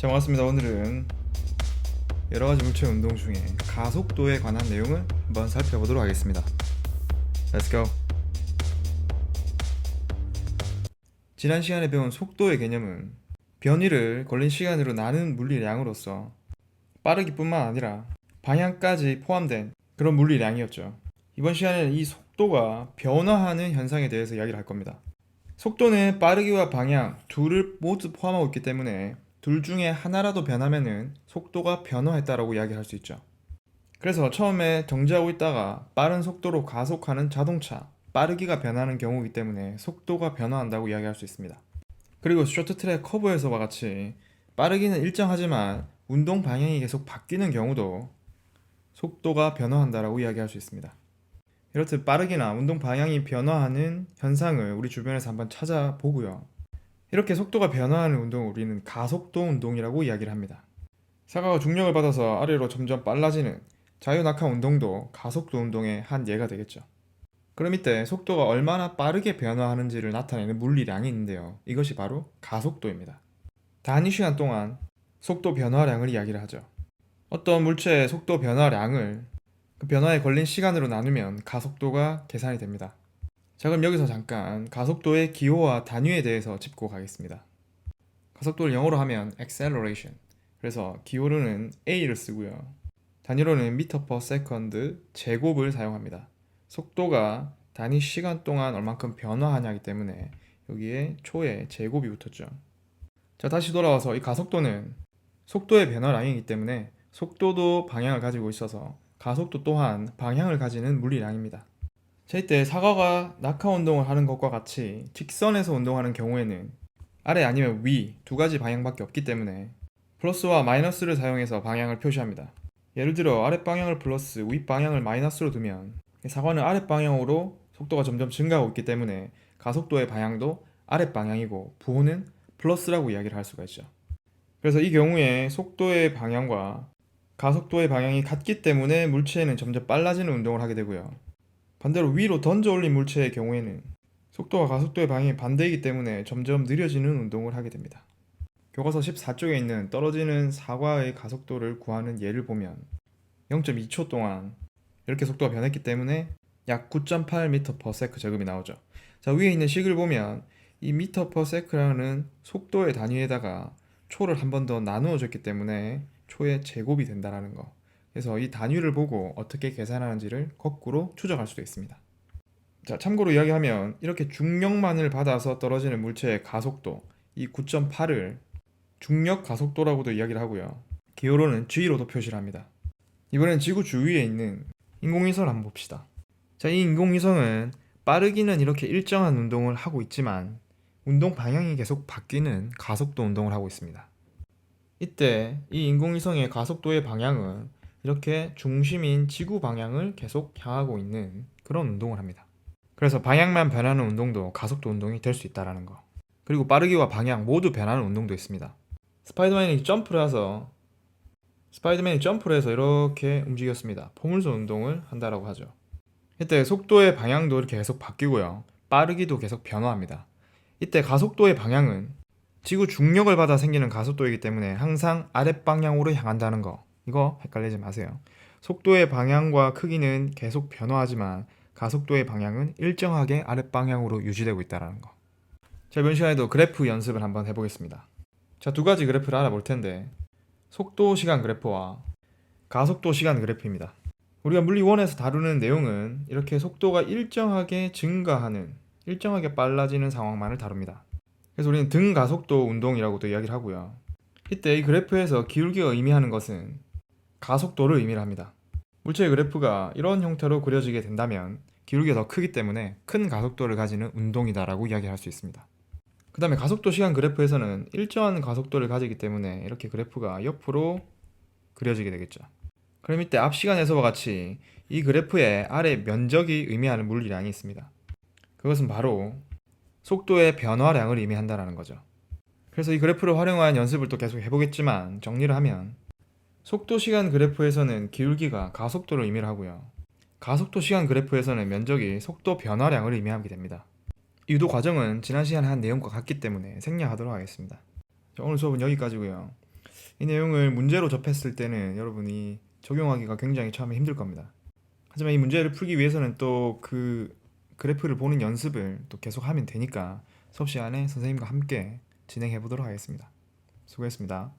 자, 반갑습니다. 오늘은 여러가지 물체 운동 중에 가속도에 관한 내용을 한번 살펴보도록 하겠습니다. Let's go! 지난 시간에 배운 속도의 개념은 변이를 걸린 시간으로 나눈 물리량으로서 빠르기뿐만 아니라 방향까지 포함된 그런 물리량이었죠. 이번 시간에는 이 속도가 변화하는 현상에 대해서 이야기를 할 겁니다. 속도는 빠르기와 방향 둘을 모두 포함하고 있기 때문에 둘 중에 하나라도 변하면은 속도가 변화했다라고 이야기할 수 있죠. 그래서 처음에 정지하고 있다가 빠른 속도로 가속하는 자동차, 빠르기가 변하는 경우이기 때문에 속도가 변화한다고 이야기할 수 있습니다. 그리고 쇼트트랙 커브에서와 같이 빠르기는 일정하지만 운동 방향이 계속 바뀌는 경우도 속도가 변화한다라고 이야기할 수 있습니다. 이렇듯 빠르기나 운동 방향이 변화하는 현상을 우리 주변에서 한번 찾아보고요. 이렇게 속도가 변화하는 운동을 우리는 가속도 운동이라고 이야기를 합니다. 사과가 중력을 받아서 아래로 점점 빨라지는 자유낙하 운동도 가속도 운동의 한 예가 되겠죠. 그럼 이때 속도가 얼마나 빠르게 변화하는지를 나타내는 물리량이 있는데요. 이것이 바로 가속도입니다. 단위 시간 동안 속도 변화량을 이야기를 하죠. 어떤 물체의 속도 변화량을 그 변화에 걸린 시간으로 나누면 가속도가 계산이 됩니다. 자, 그럼 여기서 잠깐 가속도의 기호와 단위에 대해서 짚고 가겠습니다. 가속도를 영어로 하면 acceleration, 그래서 기호로는 A를 쓰고요. 단위로는 meter per second 제곱을 사용합니다. 속도가 단위 시간 동안 얼만큼 변화하냐기 때문에 여기에 초에 제곱이 붙었죠. 자, 다시 돌아와서 이 가속도는 속도의 변화량이기 때문에 속도도 방향을 가지고 있어서 가속도 또한 방향을 가지는 물리량입니다. 자, 이때 사과가 낙하 운동을 하는 것과 같이 직선에서 운동하는 경우에는 아래 아니면 위 두 가지 방향밖에 없기 때문에 플러스와 마이너스를 사용해서 방향을 표시합니다. 예를 들어 아랫방향을 플러스, 윗방향을 마이너스로 두면 사과는 아랫방향으로 속도가 점점 증가하고 있기 때문에 가속도의 방향도 아랫방향이고 부호는 플러스라고 이야기를 할 수가 있죠. 그래서 이 경우에 속도의 방향과 가속도의 방향이 같기 때문에 물체는 점점 빨라지는 운동을 하게 되고요. 반대로 위로 던져 올린 물체의 경우에는 속도와 가속도의 방향이 반대이기 때문에 점점 느려지는 운동을 하게 됩니다. 교과서 14쪽에 있는 떨어지는 사과의 가속도를 구하는 예를 보면 0.2초 동안 이렇게 속도가 변했기 때문에 약 9.8m/s 제곱이 나오죠. 자, 위에 있는 식을 보면 이 m/s라는 속도의 단위에다가 초를 한 번 더 나누어 줬기 때문에 초의 제곱이 된다라는 거. 그래서 이 단위를 보고 어떻게 계산하는지를 거꾸로 추적할 수도 있습니다. 자, 참고로 이야기하면 이렇게 중력만을 받아서 떨어지는 물체의 가속도, 이 9.8을 중력 가속도라고도 이야기를 하고요. 기호로는 G로도 표시를 합니다. 이번엔 지구 주위에 있는 인공위성을 한번 봅시다. 자, 이 인공위성은 빠르기는 이렇게 일정한 운동을 하고 있지만 운동 방향이 계속 바뀌는 가속도 운동을 하고 있습니다. 이때 이 인공위성의 가속도의 방향은 이렇게 중심인 지구 방향을 계속 향하고 있는 그런 운동을 합니다. 그래서 방향만 변하는 운동도 가속도 운동이 될 수 있다는 거. 그리고 빠르기와 방향 모두 변하는 운동도 있습니다. 스파이더맨이 점프를 해서 이렇게 움직였습니다. 포물선 운동을 한다라고 하죠. 이때 속도의 방향도 이렇게 계속 바뀌고요. 빠르기도 계속 변화합니다. 이때 가속도의 방향은 지구 중력을 받아 생기는 가속도이기 때문에 항상 아랫방향으로 향한다는 거, 이거 헷갈리지 마세요. 속도의 방향과 크기는 계속 변화하지만 가속도의 방향은 일정하게 아랫방향으로 유지되고 있다는 거. 자, 이번 시간에도 그래프 연습을 한번 해보겠습니다. 자, 두 가지 그래프를 알아볼 텐데 속도 시간 그래프와 가속도 시간 그래프입니다. 우리가 물리 1에서 다루는 내용은 이렇게 속도가 일정하게 증가하는, 일정하게 빨라지는 상황만을 다룹니다. 그래서 우리는 등가속도 운동이라고도 이야기를 하고요. 이때 이 그래프에서 기울기가 의미하는 것은 가속도를 의미를 합니다. 물체의 그래프가 이런 형태로 그려지게 된다면 기울기가 더 크기 때문에 큰 가속도를 가지는 운동이다라고 이야기할 수 있습니다. 그 다음에 가속도 시간 그래프에서는 일정한 가속도를 가지기 때문에 이렇게 그래프가 옆으로 그려지게 되겠죠. 그럼 이때 앞 시간에서와 같이 이 그래프의 아래 면적이 의미하는 물리량이 있습니다. 그것은 바로 속도의 변화량을 의미한다는 거죠. 그래서 이 그래프를 활용한 연습을 또 계속 해보겠지만 정리를 하면 속도 시간 그래프에서는 기울기가 가속도를 의미를 하고요. 가속도 시간 그래프에서는 면적이 속도 변화량을 의미하게 됩니다. 유도 과정은 지난 시간에 한 내용과 같기 때문에 생략하도록 하겠습니다. 자, 오늘 수업은 여기까지고요. 이 내용을 문제로 접했을 때는 여러분이 적용하기가 굉장히 처음에 힘들 겁니다. 하지만 이 문제를 풀기 위해서는 또 그 그래프를 보는 연습을 또 계속 하면 되니까 수업 시간에 선생님과 함께 진행해 보도록 하겠습니다. 수고했습니다.